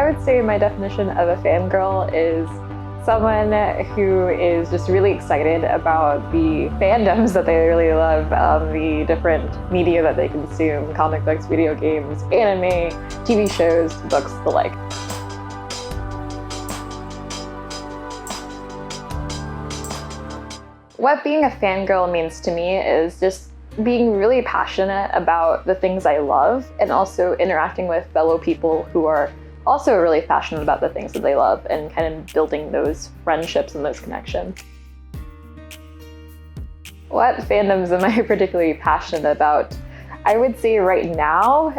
I would say my definition of a fangirl is someone who is just really excited about the fandoms that they really love, the different media that they consume, comic books, video games, anime, TV shows, books, the like. What being a fangirl means to me is just being really passionate about the things I love and also interacting with fellow people who are also really passionate about the things that they love and kind of building those friendships and those connections. What fandoms am I particularly passionate about? I would say right now,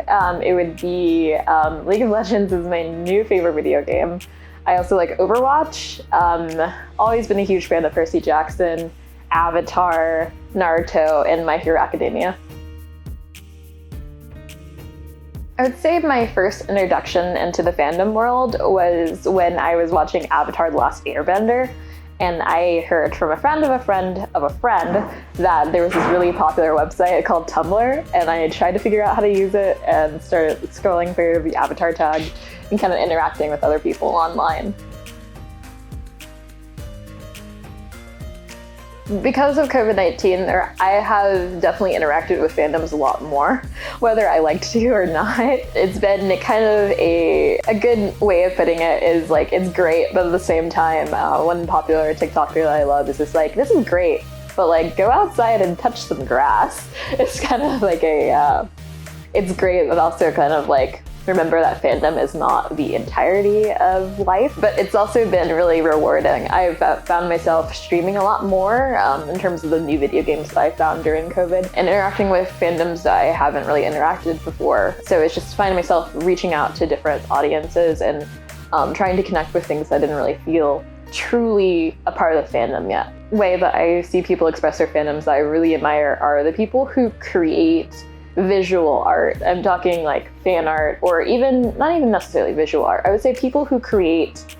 it would be League of Legends is my new favorite video game. I also like Overwatch. Always been a huge fan of Percy Jackson, Avatar, Naruto, and My Hero Academia. I would say my first introduction into the fandom world was when I was watching Avatar: The Last Airbender, and I heard from a friend of a friend of a friend that there was this really popular website called Tumblr, and I tried to figure out how to use it and started scrolling through the Avatar tag and kind of interacting with other people online. Because of COVID-19, I have definitely interacted with fandoms a lot more, whether I like to or not. It's been kind of a good way of putting it is like, it's great, but at the same time, one popular TikToker that I love is just like, this is great, but like, go outside and touch some grass. It's kind of like it's great, but also kind of like, remember that fandom is not the entirety of life, but it's also been really rewarding. I've found myself streaming a lot more in terms of the new video games that I found during COVID and interacting with fandoms that I haven't really interacted before. So it's just finding myself reaching out to different audiences and trying to connect with things I didn't really feel truly a part of the fandom yet. The way that I see people express their fandoms that I really admire are the people who create visual art. I'm talking like fan art, or not even necessarily visual art. I would say people who create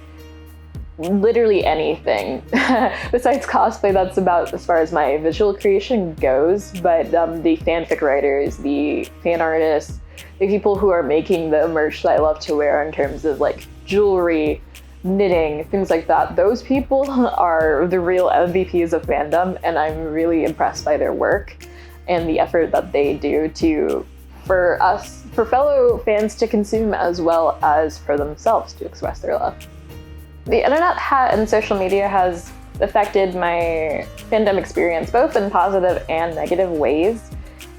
literally anything besides cosplay. That's about as far as my visual creation goes. But the fanfic writers, the fan artists, the people who are making the merch that I love to wear in terms of like jewelry, knitting, things like that, those people are the real MVPs of fandom, and I'm really impressed by their work and the effort that they do for fellow fans to consume, as well as for themselves to express their love. The internet and social media has affected my fandom experience, both in positive and negative ways.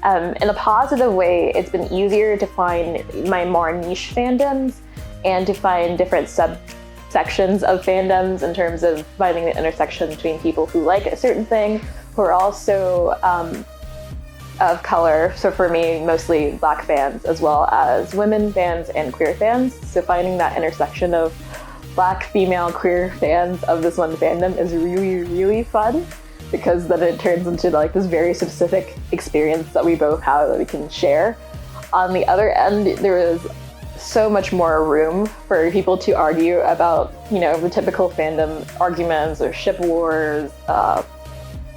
In a positive way, it's been easier to find my more niche fandoms and to find different subsections of fandoms in terms of finding the intersection between people who like a certain thing, who are also of color, so for me, mostly Black fans, as well as women fans and queer fans. So finding that intersection of Black, female, queer fans of this one fandom is really, really fun, because then it turns into like this very specific experience that we both have that we can share. On the other end, there is so much more room for people to argue about, the typical fandom arguments or ship wars,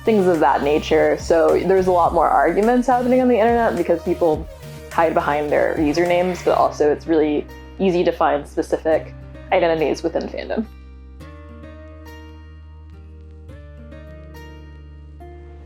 things of that nature. So there's a lot more arguments happening on the internet because people hide behind their usernames, but also it's really easy to find specific identities within fandom.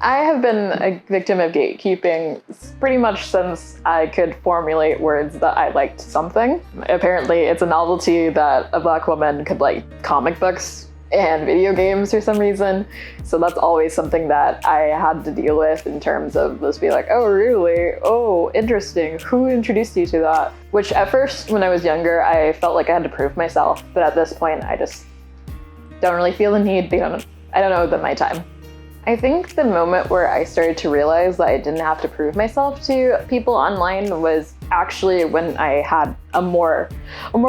I have been a victim of gatekeeping pretty much since I could formulate words that I liked something. Apparently it's a novelty that a Black woman could like comic books and video games for some reason. So that's always something that I had to deal with in terms of just be like, oh, really? Oh, interesting. Who introduced you to that? Which at first, when I was younger, I felt like I had to prove myself. But at this point, I just don't really feel the need. I don't know the my time. I think the moment where I started to realize that I didn't have to prove myself to people online was actually when I had a more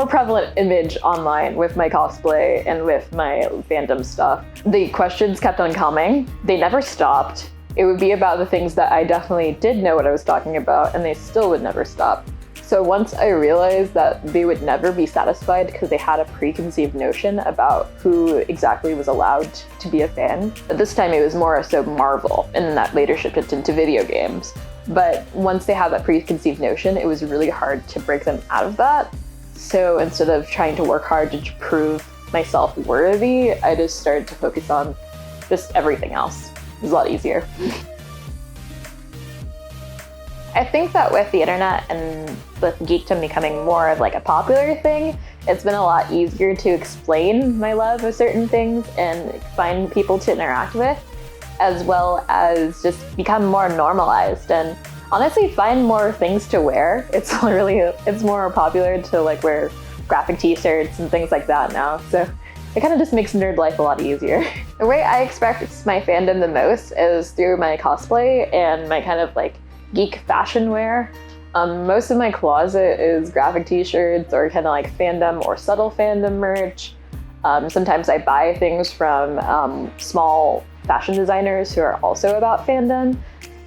prevalent image online with my cosplay and with my fandom stuff. The questions kept on coming. They never stopped. It would be about the things that I definitely did know what I was talking about, and they still would never stop. So once I realized that they would never be satisfied because they had a preconceived notion about who exactly was allowed to be a fan. But this time it was more so Marvel, and that later shifted into video games. But once they had that preconceived notion, it was really hard to break them out of that. So instead of trying to work hard to prove myself worthy, I just started to focus on just everything else. It was a lot easier. I think that with the internet and with geekdom becoming more of like a popular thing, it's been a lot easier to explain my love of certain things and find people to interact with, as well as just become more normalized and honestly find more things to wear. It's more popular to like wear graphic t-shirts and things like that now. So it kind of just makes nerd life a lot easier. The way I express my fandom the most is through my cosplay and my kind of like geek fashion wear. Most of my closet is graphic t-shirts or kind of like fandom or subtle fandom merch. Sometimes I buy things from small fashion designers who are also about fandom,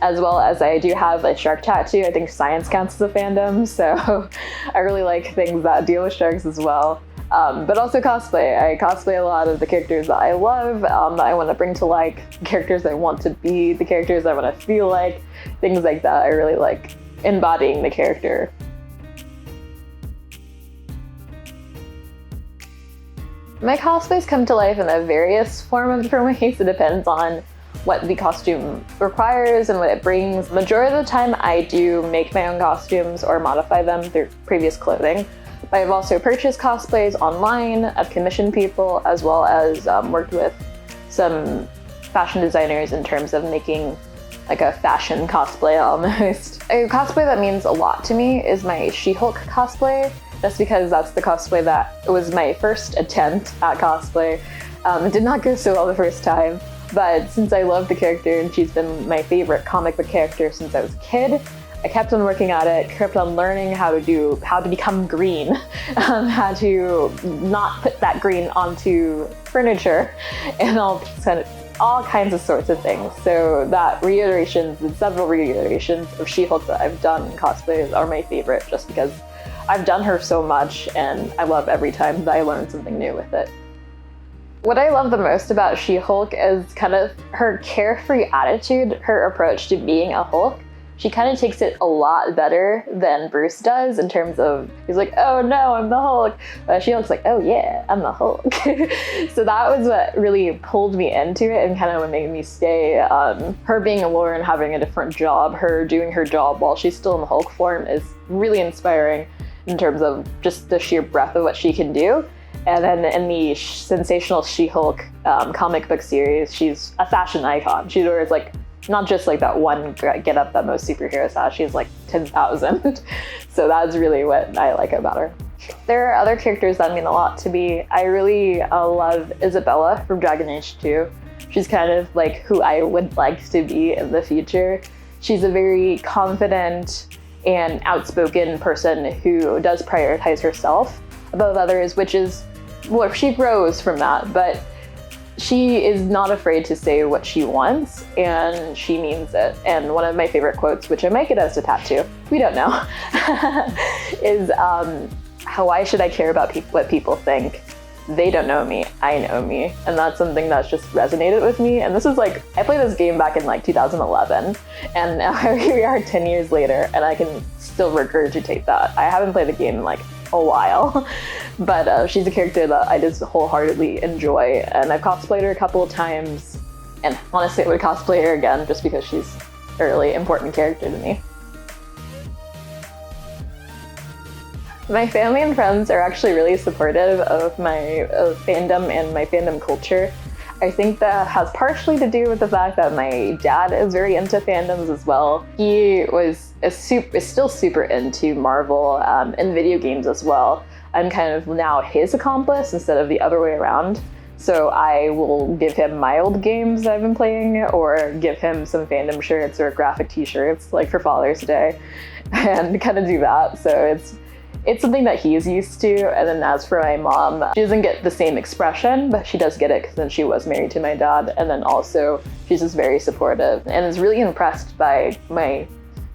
as well as I do have a shark tattoo. I think science counts as a fandom, so I really like things that deal with sharks as well. But also cosplay. I cosplay a lot of the characters that I love, that I want to bring to life, characters I want to be, the characters I want to feel like, things like that. I really like embodying the character. My cosplays come to life in a various form of different ways. It depends on what the costume requires and what it brings. Majority of the time I do make my own costumes or modify them through previous clothing. But I've also purchased cosplays online, I've commissioned people, as well as worked with some fashion designers in terms of making like a fashion cosplay almost. A cosplay that means a lot to me is my She-Hulk cosplay, just because that's the cosplay that was my first attempt at cosplay. It did not go so well the first time, but since I love the character and she's been my favorite comic book character since I was a kid, I kept on working at it, kept on learning how to become green, how to not put that green onto furniture, and all kinds of sorts of things. So that several reiterations of She-Hulk that I've done in cosplays are my favorite, just because I've done her so much and I love every time that I learn something new with it. What I love the most about She-Hulk is kind of her carefree attitude, her approach to being a Hulk. She kind of takes it a lot better than Bruce does in terms of, he's like, oh no, I'm the Hulk. But She-Hulk's like, oh yeah, I'm the Hulk. So that was what really pulled me into it and kind of what made me stay. Her being a lawyer and having a different job, her doing her job while she's still in the Hulk form is really inspiring in terms of just the sheer breadth of what she can do. And then in the sensational She-Hulk comic book series, she's a fashion icon. She wears like, not just like that one get-up that most superheroes have, she's like 10,000. So that's really what I like about her. There are other characters that mean a lot to me. I really love Isabella from Dragon Age 2. She's kind of like who I would like to be in the future. She's a very confident and outspoken person who does prioritize herself above others, which is, well, she grows from that, but she is not afraid to say what she wants, and she means it. And one of my favorite quotes, which I might get as a tattoo, we don't know, is why should I care about what people think? They don't know me, I know me. And that's something that's just resonated with me. And this is like, I played this game back in like 2011, and now here we are 10 years later, and I can still regurgitate that. I haven't played the game in like a while, but she's a character that I just wholeheartedly enjoy, and I've cosplayed her a couple of times, and honestly I would cosplay her again just because she's a really important character to me. My family and friends are actually really supportive of my fandom and my fandom culture. I think that has partially to do with the fact that my dad is very into fandoms as well. He is still super into Marvel and video games as well. I'm kind of now his accomplice instead of the other way around. So I will give him my old games that I've been playing, or give him some fandom shirts or graphic t-shirts like for Father's Day, and kind of do that. So it's something that he's used to. And then as for my mom, she doesn't get the same expression, but she does get it because then she was married to my dad. And then also she's just very supportive and is really impressed by my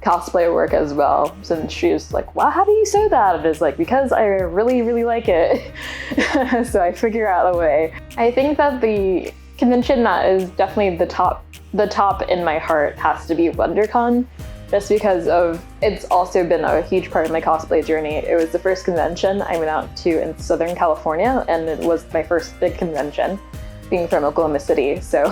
cosplay work as well. Since she was like, wow, how do you sew that? And it's like, because I really, really like it. So I figure out a way. I think that the convention that is definitely the top in my heart has to be WonderCon. just because of it's also been a huge part of my cosplay journey. It was the first convention I went out to in Southern California, and it was my first big convention, being from Oklahoma City, so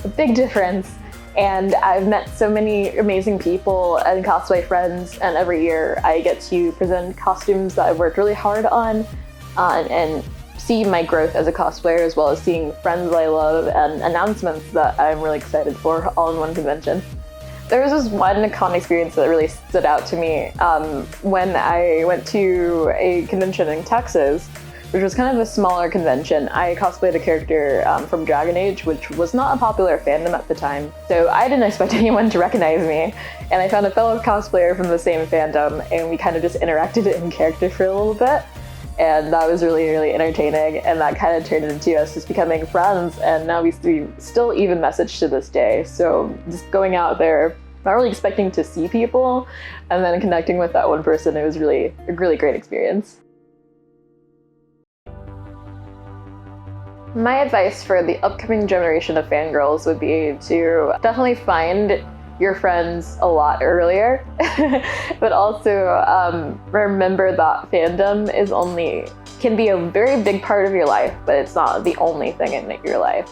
a big difference. And I've met so many amazing people and cosplay friends, and every year I get to present costumes that I've worked really hard on, and see my growth as a cosplayer, as well as seeing friends I love and announcements that I'm really excited for, all in one convention. There was this one con experience that really stood out to me when I went to a convention in Texas, which was kind of a smaller convention. I cosplayed a character from Dragon Age, which was not a popular fandom at the time. So I didn't expect anyone to recognize me. And I found a fellow cosplayer from the same fandom, and we kind of just interacted in character for a little bit. And that was really, really entertaining. And that kind of turned into us just becoming friends. And now we still even message to this day. So just going out there, not really expecting to see people, and then connecting with that one person, it was really a really great experience. My advice for the upcoming generation of fangirls would be to definitely find your friends a lot earlier, but also remember that fandom can be a very big part of your life, but it's not the only thing in your life.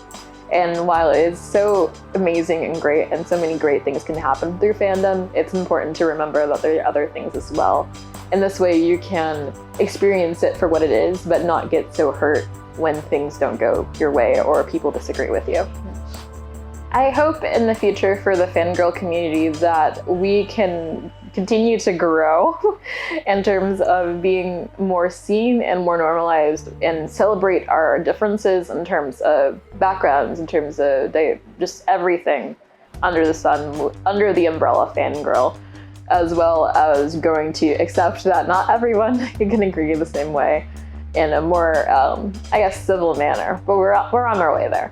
And while it is so amazing and great, and so many great things can happen through fandom, it's important to remember that there are other things as well. And this way you can experience it for what it is, but not get so hurt when things don't go your way or people disagree with you. I hope in the future for the fangirl community that we can continue to grow in terms of being more seen and more normalized, and celebrate our differences in terms of backgrounds, in terms of just everything under the sun, under the umbrella fangirl, as well as going to accept that not everyone can agree the same way in a more, I guess, civil manner, but we're on our way there.